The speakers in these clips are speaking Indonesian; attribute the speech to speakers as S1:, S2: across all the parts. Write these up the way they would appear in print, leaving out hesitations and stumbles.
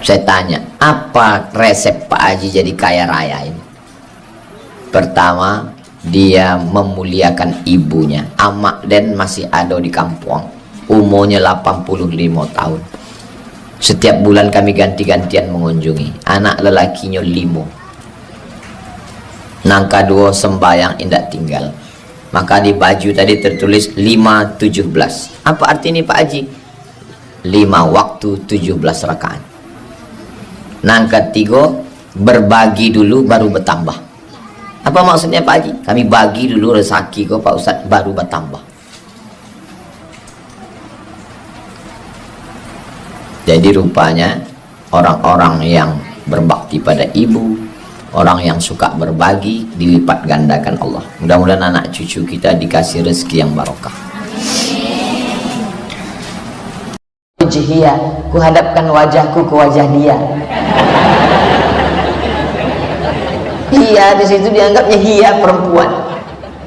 S1: Saya tanya, apa resep Pak Haji jadi kaya raya ini? Pertama, dia memuliakan ibunya. Amak Den masih ada di kampung, umurnya 85 tahun. Setiap bulan kami ganti-gantian mengunjungi. Anak lelakinya 5. Nangka 2 sembayang indak tinggal. Maka di baju tadi tertulis 5-17. Apa arti ini Pak Haji? 5 waktu 17 rakaat. Nangka 3, berbagi dulu baru bertambah. Apa maksudnya Pak Haji? Kami bagi dulu rezeki kok Pak Ustadz, baru bertambah. Jadi rupanya orang-orang yang berbakti pada ibu, orang yang suka berbagi, dilipat gandakan Allah. Mudah-mudahan anak cucu kita dikasih rezeki yang barokah. Wajhia, ku hadapkan wajahku ke wajah dia. Hia di situ dianggapnya hia perempuan.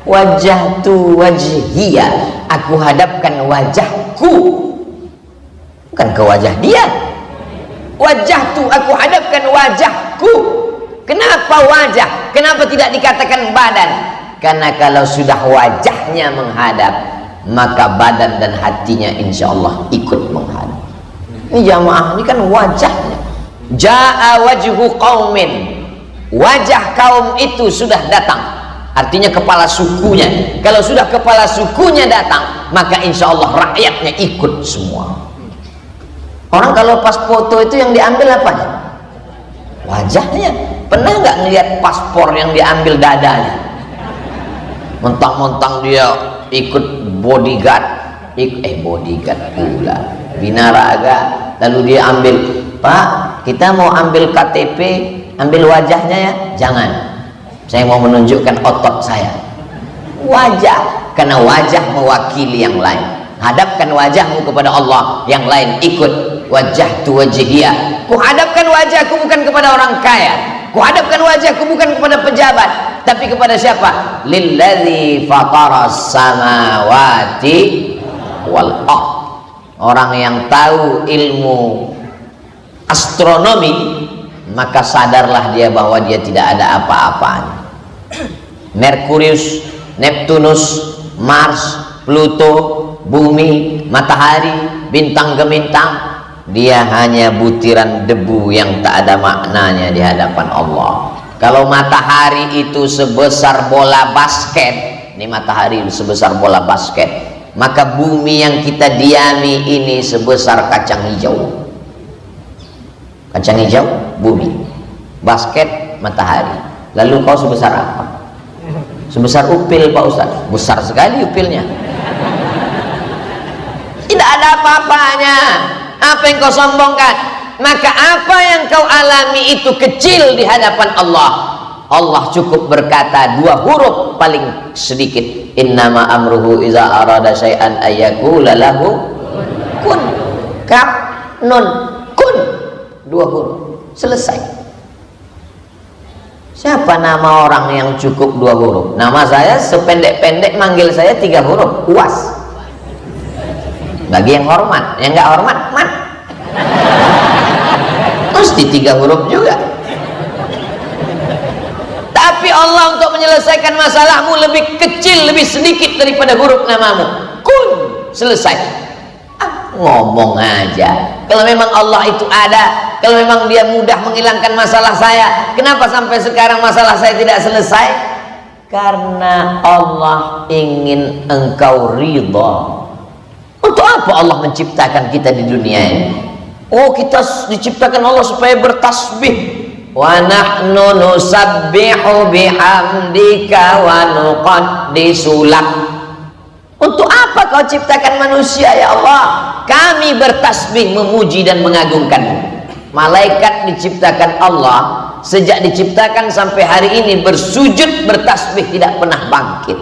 S1: Wajah tu wajhia, aku hadapkan wajahku, bukan ke wajah dia. Wajah tu aku hadapkan wajahku. Kenapa wajah? Kenapa tidak dikatakan badan? Karena kalau sudah wajahnya menghadap, maka badan dan hatinya insya Allah ikut menghadap. Ini jamaah, ini kan wajahnya. Ja'a wajhu qaumin, wajah kaum itu sudah datang, artinya kepala sukunya. Kalau sudah kepala sukunya datang, maka insya Allah rakyatnya ikut semua. Orang kalau pas foto itu yang diambil apanya? Wajahnya. Pernah nggak ngelihat paspor yang diambil dadanya? Mentang-mentang dia ikut bodyguard, bodyguard pula, binaraga, lalu dia ambil, Pak, kita mau ambil KTP, ambil wajahnya ya. Jangan, saya mau menunjukkan otot saya. Wajah, karena wajah mewakili yang lain. Hadapkan wajahmu kepada Allah, yang lain ikut. Wajah tu wajhia, ku hadapkan wajahku bukan kepada orang kaya, ku hadapkan wajahku bukan kepada pejabat, tapi kepada siapa? Lilladzi fataras samawati wal ardh. Orang yang tahu ilmu astronomi, maka sadarlah dia bahwa dia tidak ada apa-apanya. Merkurius, Neptunus, Mars, Pluto, bumi, matahari, bintang gemintang, dia hanya butiran debu yang tak ada maknanya di hadapan Allah. Kalau matahari itu sebesar bola basket, ini matahari sebesar bola basket, maka bumi yang kita diami ini sebesar kacang hijau. Kacang hijau, bumi, basket, matahari. Lalu kau sebesar apa? Sebesar upil Pak Ustaz. Besar sekali upilnya. Tidak ada apa-apanya. Apa yang kau sombongkan? Maka apa yang kau alami itu kecil di hadapan Allah. Allah cukup berkata 2 huruf paling sedikit. Innama amruhu iza arada syai'an ayyakula lahu kun. Kaf, nun, kun. 2 huruf. Selesai. Siapa nama orang yang cukup 2 huruf? Nama saya sependek-pendek, manggil saya 3 huruf. Uas. Bagi yang hormat, yang nggak hormat, mat. Mesti 3 huruf juga. Tapi Allah untuk menyelesaikan masalahmu lebih kecil, lebih sedikit daripada huruf namamu. Kun, selesai. Ngomong aja. Kalau memang Allah itu ada, kalau memang dia mudah menghilangkan masalah saya, kenapa sampai sekarang masalah saya tidak selesai? Karena Allah ingin engkau ridha. Untuk apa Allah menciptakan kita di dunia ini? Oh, kita diciptakan Allah supaya bertasbih. Wa nahnu nusabbihu bihamdika wa nuqaddisu lak. Untuk apa kau ciptakan manusia ya Allah? Kami bertasbih, memuji dan mengagungkan. Malaikat diciptakan Allah, sejak diciptakan sampai hari ini bersujud bertasbih, tidak pernah bangkit.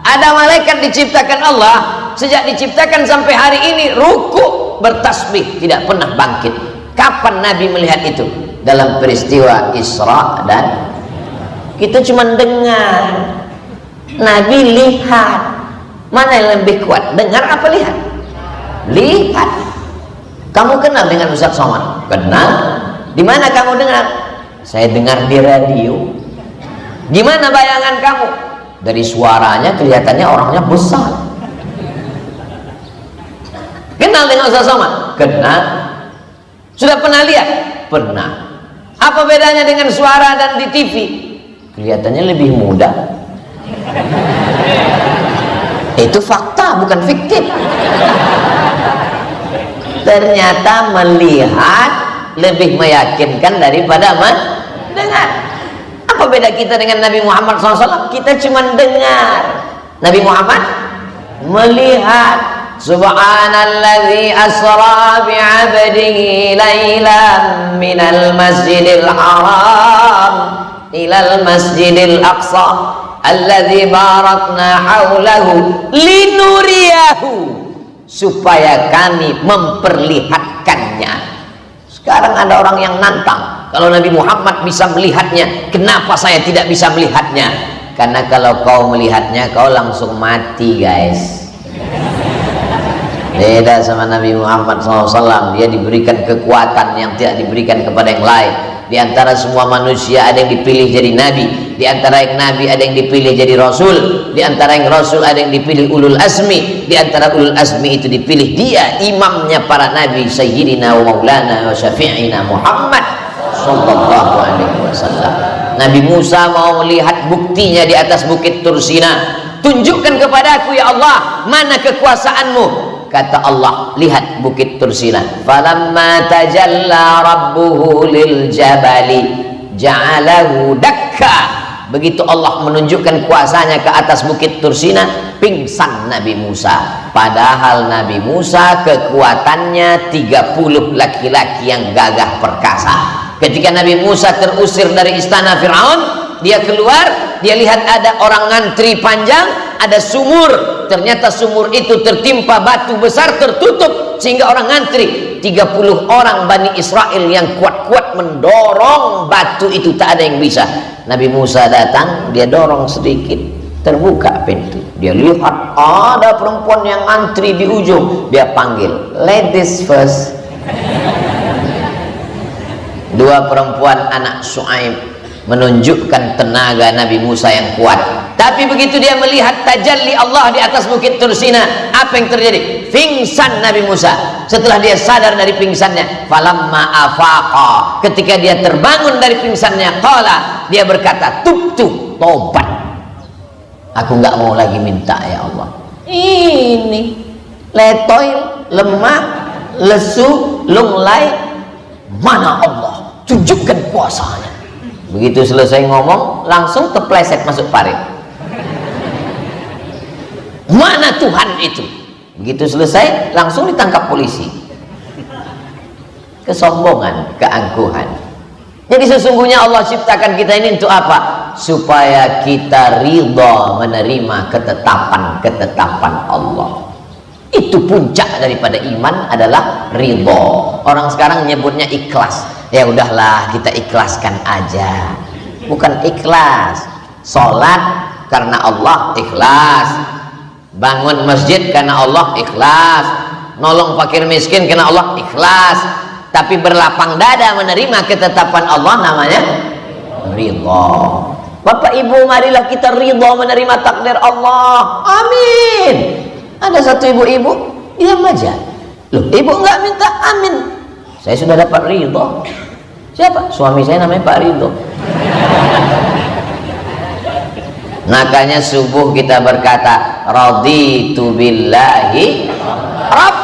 S1: Ada malaikat diciptakan Allah, sejak diciptakan sampai hari ini ruku bertasbih, tidak pernah bangkit. Kapan Nabi melihat itu? Dalam peristiwa Isra dan kita cuma dengar. Nabi lihat. Mana yang lebih kuat? Dengar apa lihat? Lihat. Kamu kenal dengan Ustaz Somad? Kenal. Di mana kamu dengar? Saya dengar di radio. Gimana bayangan kamu? Dari suaranya kelihatannya orangnya besar. Kenal dengan Ustaz Somad? Kenal. Sudah pernah lihat? Pernah. Apa bedanya dengan suara dan di TV? Kelihatannya lebih muda. Itu fakta, bukan fiktif. Ternyata melihat lebih meyakinkan daripada mendengar. Apa beda kita dengan Nabi Muhammad SAW? Kita cuma dengar. Nabi Muhammad melihat. Subhanalladzi asra bi'abdihi laylan minal masjidil haram ilal masjidil aqsa alladzi barakna haulahu linuriyahu, supaya kami memperlihatkannya. Sekarang ada orang yang nantang, kalau Nabi Muhammad bisa melihatnya, kenapa saya tidak bisa melihatnya? Karena kalau kau melihatnya, kau langsung mati, guys. Beda sama Nabi Muhammad SAW. Dia diberikan kekuatan yang tidak diberikan kepada yang lain. Di antara semua manusia ada yang dipilih jadi nabi, di antara yang nabi ada yang dipilih jadi rasul, di antara yang rasul ada yang dipilih ulul azmi, di antara ulul azmi itu dipilih dia imamnya para nabi, sayyidina wa maulana wa syafi'ina Muhammad sallallahu alaihi wasallam. Nabi Musa mau melihat buktinya di atas bukit Tursina. Tunjukkan kepadaku ya Allah, mana kekuasaanmu? Kata Allah, lihat bukit Tursina. Falamma tajalla rabbuhu lil jabali ja'alahu dakka. Begitu Allah menunjukkan kuasanya ke atas bukit Tursina, pingsan Nabi Musa. Padahal Nabi Musa kekuatannya 30 laki-laki yang gagah perkasa. Ketika Nabi Musa terusir dari istana Fir'aun, dia keluar, dia lihat ada orang ngantri panjang, ada sumur. Ternyata sumur itu tertimpa batu besar tertutup, sehingga orang ngantri 30 orang Bani Israel yang kuat-kuat mendorong batu itu, tak ada yang bisa. Nabi Musa datang, dia dorong sedikit, terbuka pintu. Dia lihat ada perempuan yang ngantri di ujung, dia panggil, ladies first. Dua perempuan anak Shu'aib menunjukkan tenaga Nabi Musa yang kuat. Tapi begitu dia melihat tajalli Allah di atas bukit Tursina, apa yang terjadi? Pingsan Nabi Musa. Setelah dia sadar dari pingsannya, falamma afaqa, ketika dia terbangun dari pingsannya, qala, dia berkata, tubtu, tobat, aku nggak mau lagi minta ya Allah. Ini letoy, lemah, lesu, lunglai, mana Allah? Tunjukkan kuasanya. Begitu selesai ngomong, langsung terpleset masuk parit. Mana Tuhan itu? Begitu selesai, langsung ditangkap polisi. Kesombongan, keangkuhan. Jadi sesungguhnya Allah ciptakan kita ini untuk apa? Supaya kita ridha menerima ketetapan Allah. Itu puncak daripada iman adalah ridha. Orang sekarang nyebutnya ikhlas. Ya udahlah, kita ikhlaskan aja. Bukan ikhlas. Sholat karena Allah, ikhlas. Bangun masjid karena Allah, ikhlas. Nolong fakir miskin karena Allah, ikhlas. Tapi berlapang dada menerima ketetapan Allah, namanya ridha. Bapak Ibu, marilah kita ridha menerima takdir Allah. Amin. Ada satu ibu-ibu diam aja. Loh, ibu nggak minta amin? Saya sudah dapat ridho. Siapa? Suami saya namanya Pak Ridho. Makanya subuh kita berkata raditu billahi rabb.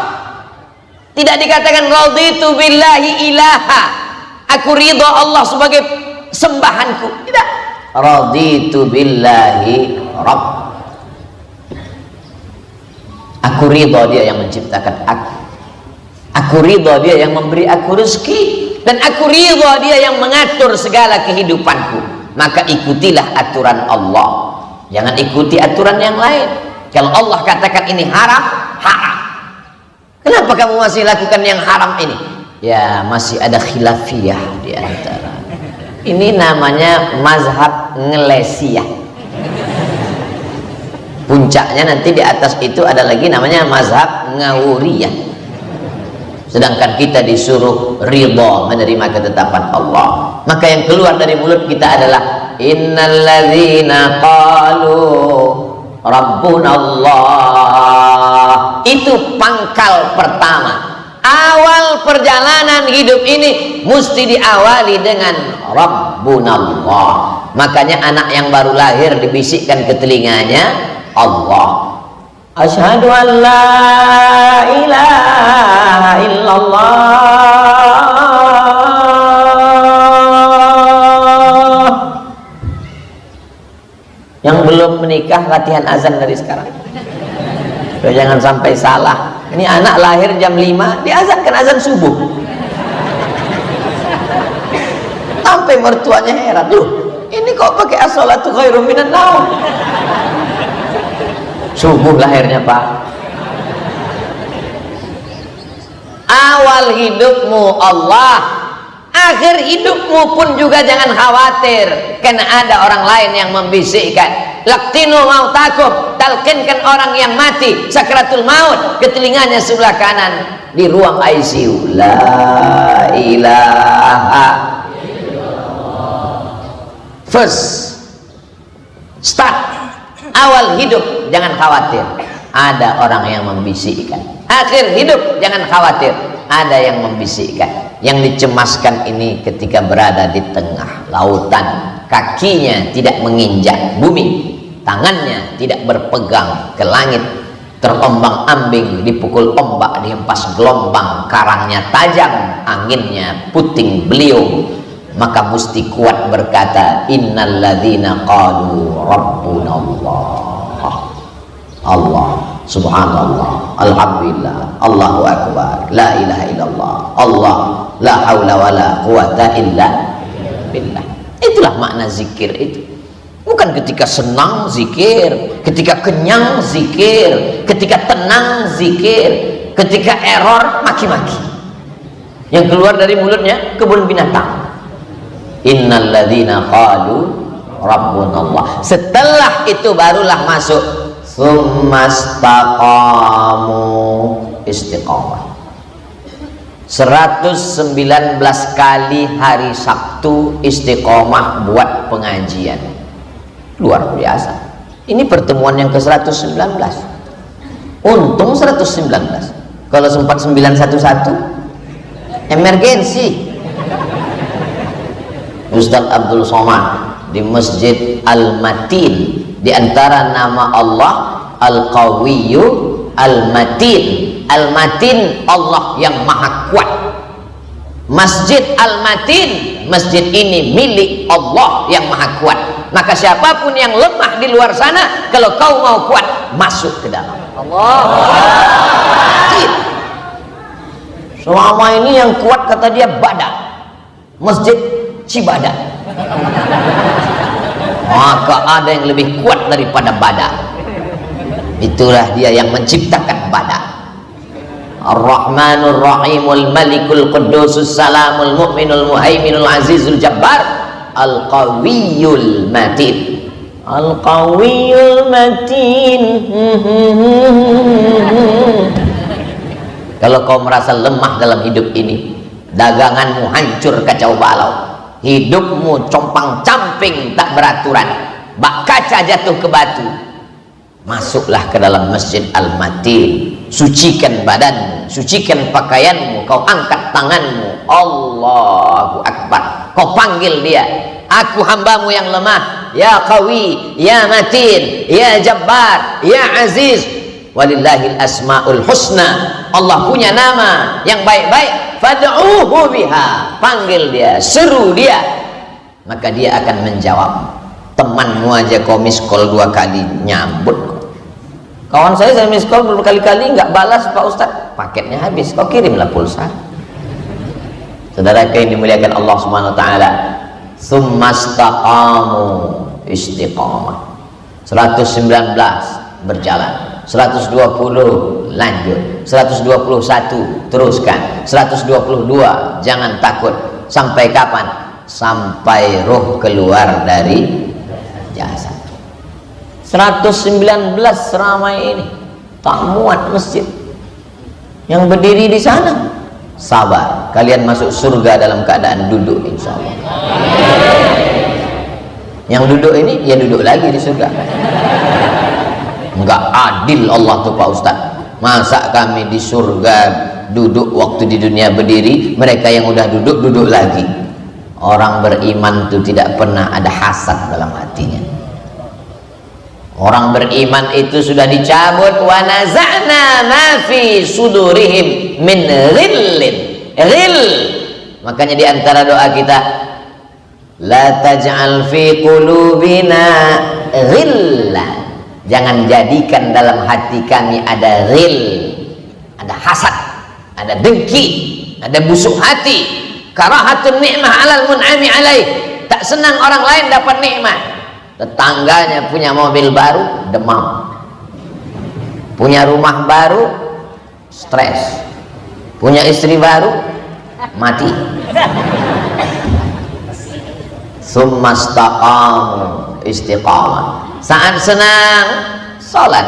S1: Tidak dikatakan raditu billahi ilaha, aku ridho Allah sebagai sembahanku. Tidak. Raditu billahi rabb. Aku ridho dia yang menciptakan aku. Aku ridho dia yang memberi aku rezeki, dan aku ridho dia yang mengatur segala kehidupanku. Maka ikutilah aturan Allah, jangan ikuti aturan yang lain. Kalau Allah katakan ini haram, haram. Kenapa kamu masih lakukan yang haram ini? Ya, masih ada khilafiyah di antara. Ini namanya mazhab ngelesiyah. Puncaknya nanti di atas itu ada lagi namanya mazhab ngawuriyah. sedangkan kita disuruh ridha menerima ketetapan Allah. Maka yang keluar dari mulut kita adalah innalladzina qalu rabbunallah. Itu pangkal pertama. Awal perjalanan hidup ini mesti diawali dengan rabbunallah. Makanya anak yang baru lahir dibisikkan ke telinganya Allah, asyhadu an la ilaha illallah. Yang belum menikah latihan azan dari sekarang. Jangan sampai salah. Ini anak lahir jam 5 diazankan azan subuh. Sampai mertuanya heran, loh ini kok pakai as-salatu khairum minan naum. Subuh lahirnya Pak. Awal hidupmu Allah, akhir hidupmu pun juga jangan khawatir karena ada orang lain yang membisikkan. Laktinu mautakum, talqinkan orang yang mati sakratul maut ke telinganya sebelah kanan di ruang ICU. La ilaha illallah. First start, awal hidup jangan khawatir, ada orang yang membisikkan. Akhir hidup jangan khawatir, ada yang membisikkan. Yang dicemaskan ini ketika berada di tengah lautan, kakinya tidak menginjak bumi, tangannya tidak berpegang ke langit, terombang-ambing, dipukul ombak, dihempas gelombang, karangnya tajam, anginnya puting beliung. Maka mesti kuat berkata innalladzina qalu rabbunallah. Allah, subhanallah, alhamdulillah, Allahu akbar, la ilaha illallah, Allah, la haula wala quwata illa billah. Itulah makna zikir itu. Bukan ketika senang zikir, ketika kenyang zikir, ketika tenang zikir, ketika error maki-maki. Yang keluar dari mulutnya kebun binatang. Innalladzina qalu rabbunallah. Setelah itu barulah masuk tsumastaqamu, istiqamah. 119 kali hari Sabtu istiqomah buat pengajian. Luar biasa. Ini pertemuan yang ke-119. Untung 119. Kalau sempat 911 emergensi. Ustaz Abdul Somad di Masjid Al-Matin, di antara nama Allah Al-Qawiyyu Al-Matin. Al-Matin, Allah yang maha kuat. Masjid Al-Matin, masjid ini milik Allah yang maha kuat. Maka siapapun yang lemah di luar sana, kalau kau mau kuat, masuk ke dalam Allah. Selama ini yang kuat kata dia Badak, Masjid Cibadak. Maka ada yang lebih kuat daripada Badak. Itulah dia yang menciptakan Badak. Ar-Rahmanur Rahimul Malikul Qudusus Salamul Mu'minul Muhaiminul Azizul Jabbar Al-Qawiyul Matin. Al-Qawiyul Matin. Kalau kau merasa lemah dalam hidup ini, daganganmu hancur kacau balau, hidupmu compang camping tak beraturan, bak kaca jatuh ke batu, masuklah ke dalam Masjid Al-Matin. Sucikan badanmu, sucikan pakaianmu, kau angkat tanganmu, Allahu Akbar, kau panggil dia, aku hambamu yang lemah, ya Qawi, ya Matin, ya Jabbar, ya Aziz. Walillahil asmaul husna, Allah punya nama yang baik-baik, fad'uhu biha, panggil dia, seru dia, maka dia akan menjawab. Temanmu aja kau miss call 2 kali nyambut. Kawan saya miss call berkali-kali nggak balas Pak Ustadz, paketnya habis, kau kirimlah pulsa. Saudara yang dimuliakan Allah Subhanahu wa taala, tsumastaqamu, istiqamah. 119 berjalan, 120 lanjut, 121 teruskan, 122 jangan takut. Sampai kapan? Sampai roh keluar dari jasad. 119 ramai ini tak muat masjid yang berdiri di sana. Sabar, kalian masuk surga dalam keadaan duduk insya Allah. Yang duduk ini ya duduk lagi di surga. Enggak adil Allah tuh Pak Ustaz. Masa kami di surga duduk waktu di dunia berdiri, mereka yang udah duduk duduk lagi. Orang beriman itu tidak pernah ada hasad dalam hatinya. Orang beriman itu sudah dicabut wa naza'na ma fi sudurihim min ghillin. Ghill. Makanya di antara doa kita, la taj'al fi qulubina ghillan. Jangan jadikan dalam hati kami ada ghil, ada hasad, ada dengki, ada busuk hati, karahatun ni'mah 'alal mun'ami 'alaih. Tak senang orang lain dapat nikmat. Tetangganya punya mobil baru, demam. Punya rumah baru, stres. Punya istri baru, mati. Summa istaqamu istiqamah. Saat senang, sholat.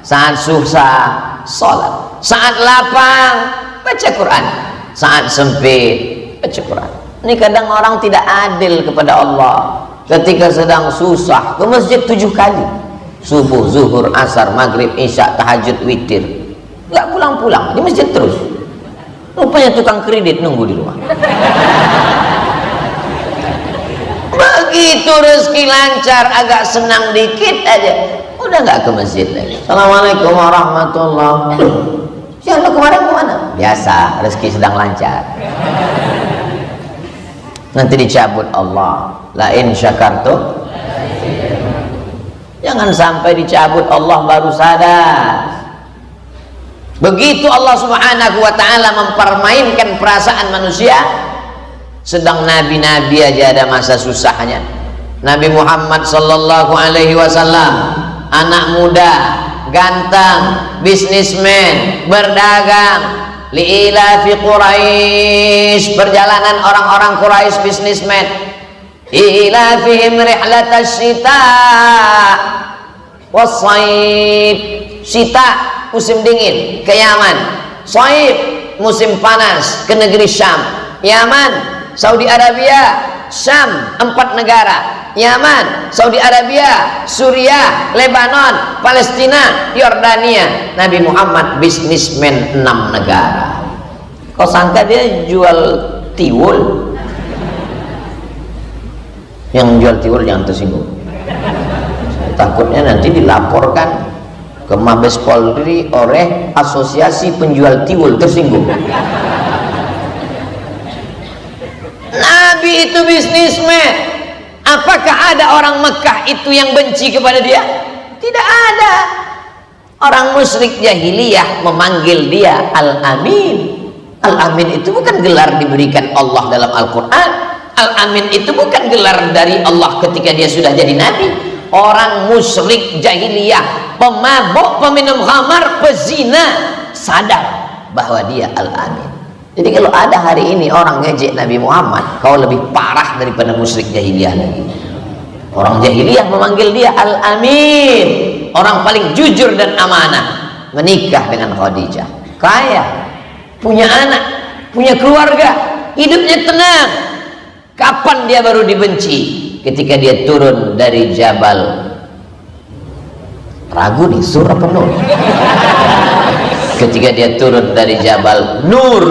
S1: Saat susah, sholat. Saat lapang, baca Quran. Saat sempit, baca Quran. Ini kadang orang tidak adil kepada Allah. Ketika sedang susah, ke masjid 7 kali. Subuh, zuhur, asar, maghrib, isya, tahajud, witir. Nggak pulang-pulang, di masjid terus. Rupanya tukang kredit nunggu di rumah. Begitu rezeki lancar, agak senang dikit aja, udah nggak ke masjid lagi. Assalamualaikum warahmatullahi wabarakatuh. Ya Allah, kemarin kemana? Biasa, rezeki sedang lancar. Nanti dicabut Allah. La in syakartum. Jangan sampai dicabut Allah baru sadar. Begitu Allah Subhanahu wa ta'ala mempermainkan perasaan manusia. Sedang nabi-nabi aja ada masa susahnya. Nabi Muhammad sallallahu alaihi wasallam, anak muda, ganteng, bisnismen, berdagang. Li'ila fi Quraisy, perjalanan orang-orang Quraisy bisnismen. Ila fihim rihlatas syita was-shaib. Syita musim dingin ke Yaman, shaib musim panas ke negeri Syam. Yaman, Saudi Arabia, Syam, 4 negara. Yaman, Saudi Arabia, Suriah, Lebanon, Palestina, Yordania. Nabi Muhammad bisnismen 6 negara. Kau sangka dia jual tiwul? Yang jual tiwul jangan tersinggung. Takutnya nanti dilaporkan ke Mabes Polri oleh Asosiasi Penjual Tiwul, tersinggung. Nabi itu bisnismen. Apakah ada orang Mekah itu yang benci kepada dia? Tidak ada. Orang musyrik jahiliyah memanggil dia Al-Amin. Al-Amin itu bukan gelar diberikan Allah dalam Al-Quran. Al-Amin itu bukan gelar dari Allah ketika dia sudah jadi Nabi. Orang musyrik jahiliyah, pemabuk, peminum khamar, pezina, sadar bahwa dia Al-Amin. Jadi kalau ada hari ini orang ngejek Nabi Muhammad, kau lebih parah daripada musyrik jahiliyah lagi. Orang jahiliyah memanggil dia Al-Amin, orang paling jujur dan amanah. Menikah dengan Khadijah, kaya, punya anak, punya keluarga, hidupnya tenang. Kapan dia baru dibenci? Ketika dia turun dari Jabal, ragu nih Sur apa Nur? Ketika dia turun dari Jabal Nur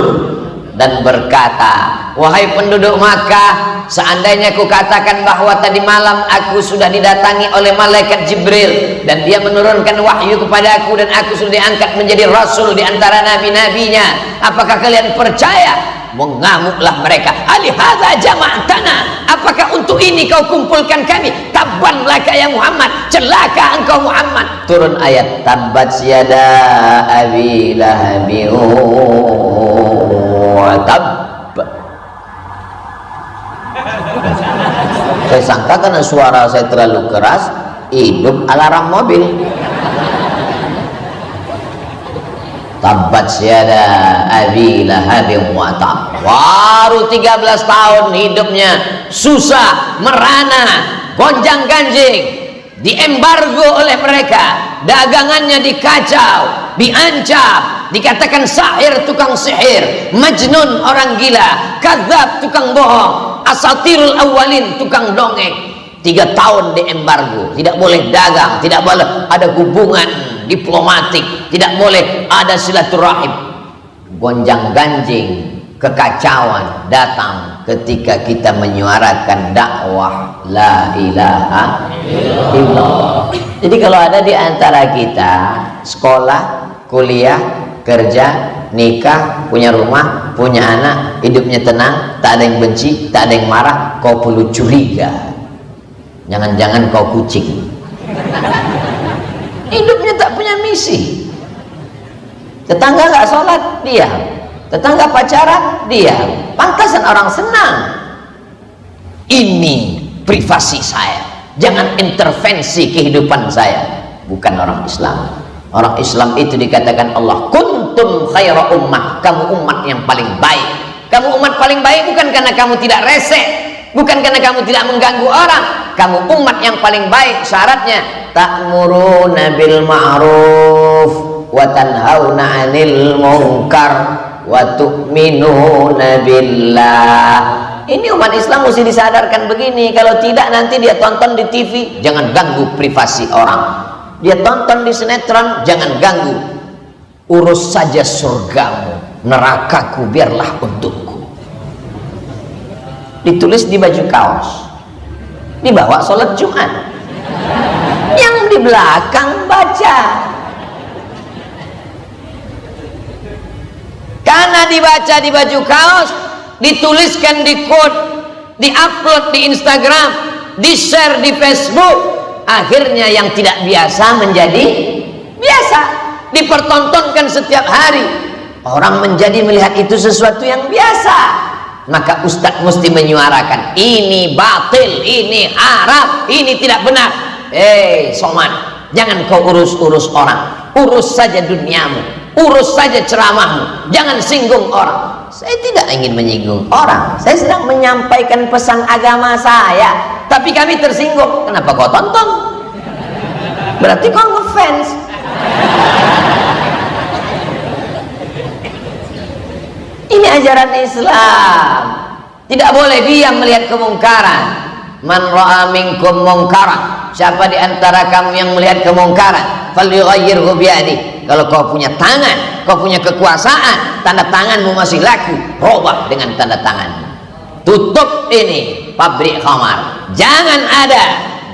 S1: dan berkata, wahai penduduk Makkah, seandainya aku katakan bahwa tadi malam aku sudah didatangi oleh malaikat Jibril dan dia menurunkan wahyu kepada aku dan aku sudah diangkat menjadi rasul di antara nabi-nabinya, apakah kalian percaya? Mengamuklah mereka. Alihadza jama'tana, apakah untuk ini kau kumpulkan kami? Tabban laka ya Muhammad, celaka engkau Muhammad. Turun ayat tabbat yada abi lahabi wa tab. Saya sangka karena suara saya terlalu keras, hidup alarm mobil. Tabbat syada abi lahabin wa tab. Baru 13 tahun hidupnya susah, merana, gonjang ganjing. diembargo oleh mereka, dagangannya dikacau, diancam, dikatakan sahir, tukang sihir, majnun, orang gila, kadzab, tukang bohong, asatirul awalin, tukang dongeng. 3 tahun diembargo, tidak boleh dagang, tidak boleh ada hubungan diplomatik, tidak boleh ada silaturahim. Gonjang ganjing, kekacauan datang ketika kita menyuarakan dakwah la ilaha illallah. Jadi kalau ada di antara kita sekolah, kuliah, kerja, nikah, punya rumah, punya anak, hidupnya tenang, tak ada yang benci, tak ada yang marah, kau perlu curiga. Jangan-jangan kau kucing. Hidupnya tak punya misi. Tetangga gak sholat, diam. Tetangga pacaran, diam. Pantasan orang senang. Ini privasi saya. Jangan intervensi kehidupan saya. Bukan orang Islam. Orang Islam itu dikatakan Allah, kuntum khaira ummah, kamu umat yang paling baik. Kamu umat paling baik bukan karena kamu tidak resek, bukan karena kamu tidak mengganggu orang. Kamu umat yang paling baik, syaratnya ta'muruna bil ma'ruf wa tanhauna 'anil munkar wa tu'minuna billah. Ini umat Islam mesti disadarkan begini. Kalau tidak nanti dia tonton di TV, jangan ganggu privasi orang. Dia tonton di sinetron, jangan ganggu. Urus saja surgamu, nerakaku biarlah untukku. Ditulis di baju kaos, dibawa sholat Jumat. Yang di belakang baca. Karena dibaca di baju kaos, dituliskan di quote, diupload di Instagram, di-share di Facebook, akhirnya yang tidak biasa menjadi biasa, dipertontonkan setiap hari. Orang menjadi melihat itu sesuatu yang biasa. Maka ustadz mesti menyuarakan, ini batil, ini haram, ini tidak benar. Somad, jangan kau urus-urus orang, urus saja duniamu, urus saja ceramahmu, jangan singgung orang. Saya tidak ingin menyinggung orang, saya sedang menyampaikan pesan agama saya, tapi kami tersinggung. Kenapa kau tonton? Berarti kau ngefans. Ini ajaran Islam. Tidak boleh diam melihat kemungkaran. Man ra'a minkum mungkaran, siapa di antara kamu yang melihat kemungkaran, falyughayyirhu biyadihi. Kalau kau punya tangan, kau punya kekuasaan, tanda tanganmu masih laku, robah dengan tanda tangan. Tutup ini pabrik khamar, jangan ada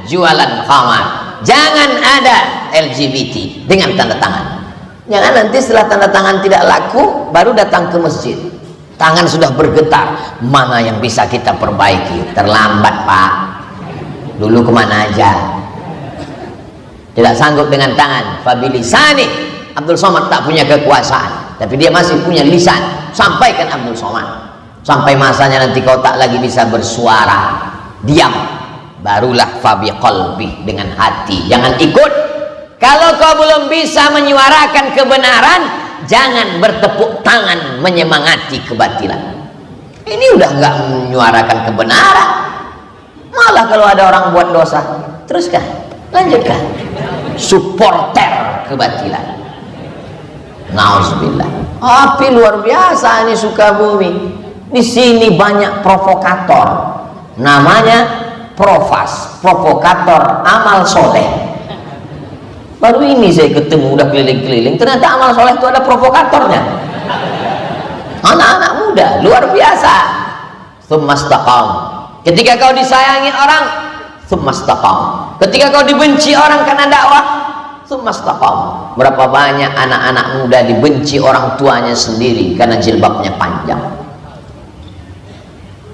S1: jualan khamar, jangan ada LGBT dengan tanda tangan. Jangan nanti setelah tanda tangan tidak laku baru datang ke masjid, tangan sudah bergetar, mana yang bisa kita perbaiki. Terlambat pak, dulu kemana aja, tidak sanggup dengan tangan. Fabilisani, Abdul Somad tak punya kekuasaan, tapi dia masih punya lisan. Sampaikan Abdul Somad, sampai masanya nanti kau tak lagi bisa bersuara, diam, barulah fabi qalbi, dengan hati, jangan ikut. Kalau kau belum bisa menyuarakan kebenaran, jangan bertepuk tangan menyemangati kebatilan. Ini udah nggak menyuarakan kebenaran, malah kalau ada orang buat dosa, teruskan, lanjutkan, supporter kebatilan. Nauzubillah. Api luar biasa ini Sukabumi. Di sini banyak provokator, namanya Profas, provokator amal soleh. Baru ini saya ketemu, udah keliling-keliling, ternyata amal soleh itu ada provokatornya. Anak-anak muda luar biasa. Tsumastaqam, ketika kau disayangi orang, tsumastaqam, ketika kau dibenci orang karena dakwah, tsumastaqam. Berapa banyak anak-anak muda dibenci orang tuanya sendiri karena jilbabnya panjang.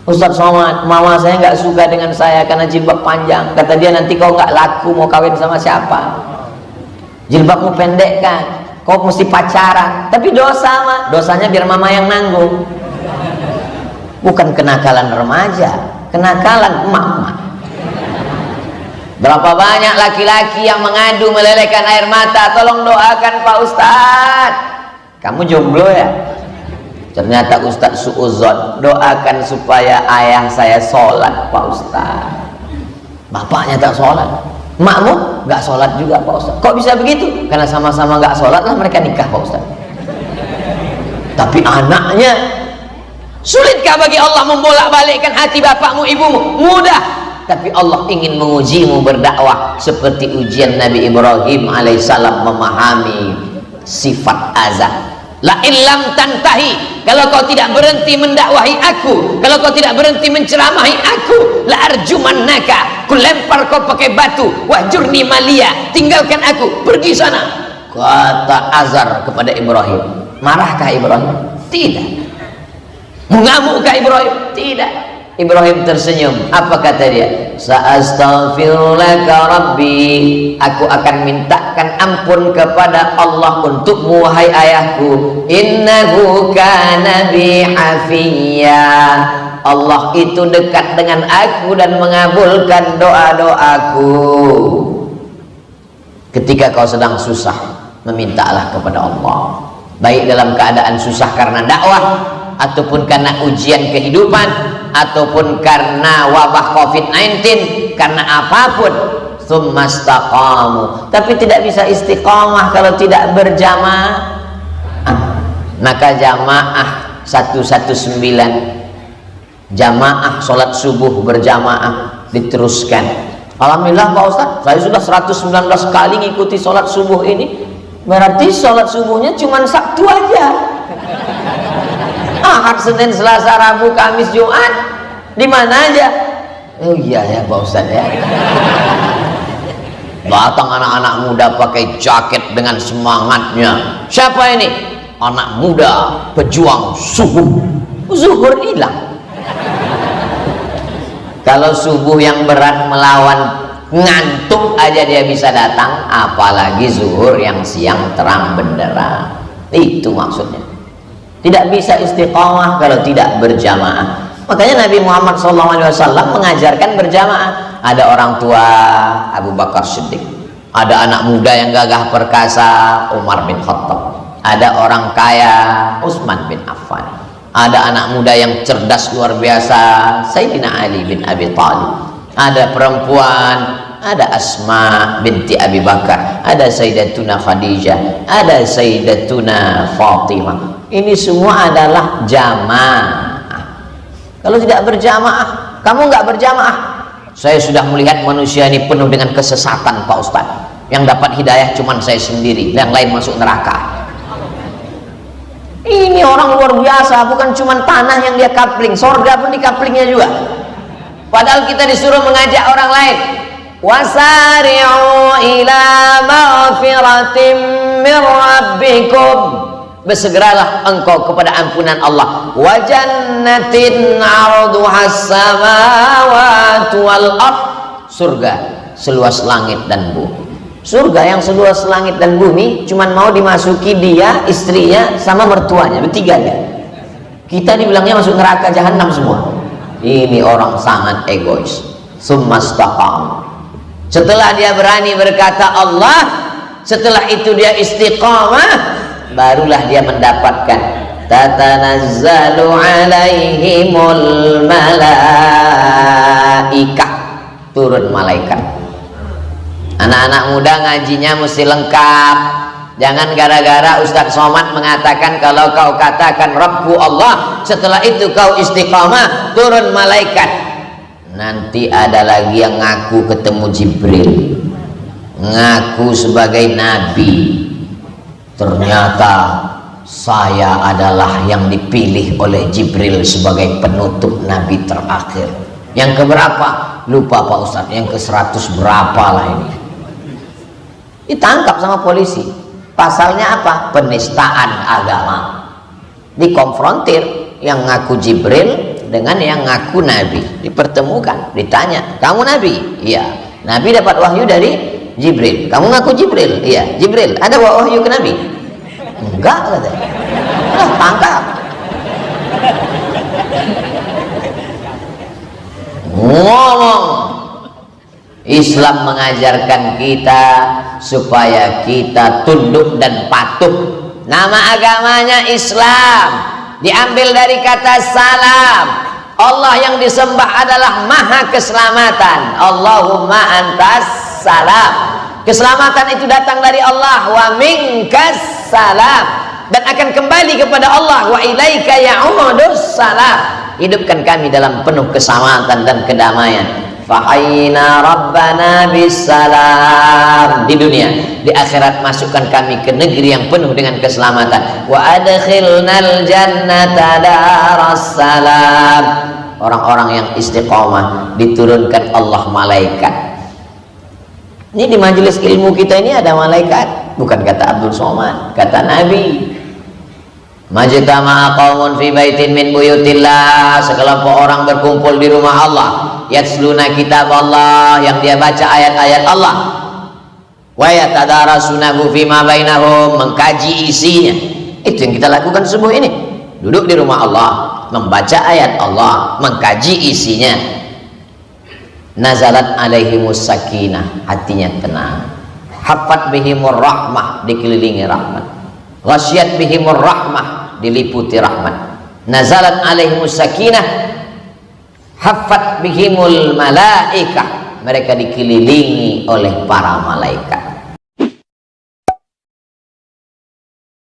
S1: Ustaz Somad, mama saya nggak suka dengan saya karena jilbab panjang. Kata dia, nanti kau nggak laku, mau kawin sama siapa? Jilbabmu pendek kan, kau mesti pacaran. Tapi dosa mah, dosanya biar mama yang nanggung. Bukan kenakalan remaja, kenakalan emak-emak. Berapa banyak laki-laki yang mengadu melelehkan air mata, tolong doakan Pak Ustadz. Kamu jomblo ya? Ternyata Ustadz suuzon, doakan supaya ayah saya sholat Pak Ustadz. Bapaknya tak sholat, makmum nggak sholat juga Pak Ustaz. Kok bisa begitu? Karena sama-sama nggak sholat lah mereka nikah Pak Ustaz. Tapi anaknya, sulitkah bagi Allah membolak-balikkan hati bapakmu ibumu? Mudah. Tapi Allah ingin mengujimu berdakwah seperti ujian Nabi Ibrahim alaihissalam memahami sifat azab. La illam tantahi, kalau kau tidak berhenti mendakwahi aku, kalau kau tidak berhenti menceramahi aku, la arjumannaka, ku lempar kau pakai batu, wahjurni malia, tinggalkan aku, pergi sana. Kata Azar kepada Ibrahim. Marahkah Ibrahim? Tidak. Mengamukkah Ibrahim? Tidak. Ibrahim tersenyum. Apa kata dia? Sa'astaghfirulaka Rabbi, aku akan mintakan ampun kepada Allah untukmu wahai ayahku. Innahu kana bi hafiyya, Allah itu dekat dengan aku dan mengabulkan doa-doaku. Ketika kau sedang susah, memintalah kepada Allah, baik dalam keadaan susah karena dakwah, ataupun karena ujian kehidupan, ataupun karena wabah COVID-19, karena apapun. Tsumastaqamu, tapi tidak bisa istiqamah kalau tidak berjamaah. Maka jamaah 119, jamaah sholat subuh berjamaah diteruskan. Alhamdulillah Pak Ustaz, saya sudah 119 kali ngikuti sholat subuh ini. Berarti sholat subuhnya cuma Sabtu aja. Ahad, Senin, Selasa, Rabu, Kamis, Jumat, di mana aja? Oh iya ya Pak Ustaz ya. Datang anak-anak muda pakai jaket dengan semangatnya. Siapa ini? Anak muda pejuang subuh. Zuhur hilang. Kalau subuh yang berat melawan ngantuk aja dia bisa datang, apalagi zuhur yang siang terang benderang. Itu maksudnya. Tidak bisa istiqamah kalau tidak berjamaah. Makanya Nabi Muhammad SAW mengajarkan berjamaah. Ada orang tua Abu Bakar Siddiq, ada anak muda yang gagah perkasa Umar bin Khattab, ada orang kaya Utsman bin Affan, ada anak muda yang cerdas luar biasa Sayyidina Ali bin Abi Thalib, ada perempuan, ada Asma binti Abi Bakar, ada Sayyidatuna Khadijah, ada Sayyidatuna Fatimah. Ini semua adalah jamaah. Kalau tidak berjamaah, kamu nggak berjamaah. Saya sudah melihat manusia ini penuh dengan kesesatan Pak Ustadz. Yang dapat hidayah cuma saya sendiri, yang lain masuk neraka. Ini orang luar biasa, bukan cuma tanah yang dia kapling, sorga pun di kaplingnya juga. Padahal kita disuruh mengajak orang lain. Wasari'u ila maghfiratim min rabbikum, bersegeralah engkau kepada ampunan Allah. Wa jannatin 'arduhas samawati wal ard, surga seluas langit dan bumi. Surga yang seluas langit dan bumi cuman mau dimasuki dia, istrinya, sama mertuanya, bertiga ya. Kita dibilangnya masuk neraka jahanam semua. Ini orang sangat egois. Tsumastaqam, setelah dia berani berkata Allah, setelah itu dia istiqamah, barulah dia mendapatkan tatanazzalu alaihimul malaikah, turun malaikat. Anak-anak muda ngajinya mesti lengkap. Jangan gara-gara Ustadz Somad mengatakan kalau kau katakan Rabbu Allah, setelah itu kau istiqamah, turun malaikat. Nanti ada lagi yang ngaku ketemu Jibril, ngaku sebagai nabi. Ternyata saya adalah yang dipilih oleh Jibril sebagai penutup nabi terakhir. Yang keberapa? Lupa Pak Ustadz, yang ke-100 berapa lah ini. Ditangkap sama polisi. Pasalnya apa? Penistaan agama. Dikonfrontir yang ngaku Jibril dengan yang ngaku nabi, dipertemukan, ditanya, kamu nabi? Iya. Nabi dapat wahyu dari Jibril. Kamu ngaku Jibril? Iya. Jibril, ada wahyu ke nabi? Enggak, katanya. Nah, tangkap. Ngomong. Islam mengajarkan kita supaya kita tunduk dan patuh. Nama agamanya Islam, diambil dari kata salam. Allah yang disembah adalah maha keselamatan. Allahumma antas salam. Keselamatan itu datang dari Allah. Wa minkas salam, dan akan kembali kepada Allah. Wa ilaika ya'udus salam. Hidupkan kami dalam penuh keselamatan dan kedamaian. Fahayna rabbana bisalam di dunia, di akhirat masukkan kami ke negeri yang penuh dengan keselamatan. Wa adkhilnal jannata darassalam. Orang-orang yang istiqomah diturunkan Allah malaikat. Ini di majelis ilmu kita ini ada malaikat, bukan kata Abdul Somad, kata Nabi. Majtama'a qaumun fi baitin min buyutillah, sekelompok orang berkumpul di rumah Allah, yatsluna kitab Allah, yang dia baca ayat-ayat Allah, wa yatadarasunahu fima bainahum, mengkaji isinya. Itu yang kita lakukan subuh ini, duduk di rumah Allah, membaca ayat Allah, mengkaji isinya. Nazalat alaihimus sakinah, hatinya tenang. Haffat bihimur rahmah, dikelilingi rahmat. Ghasyat bihimur rahmah, diliputi rahmat. Nazalat alaihimus sakinah, haffat bihimul malaikah, mereka dikelilingi oleh para malaikat.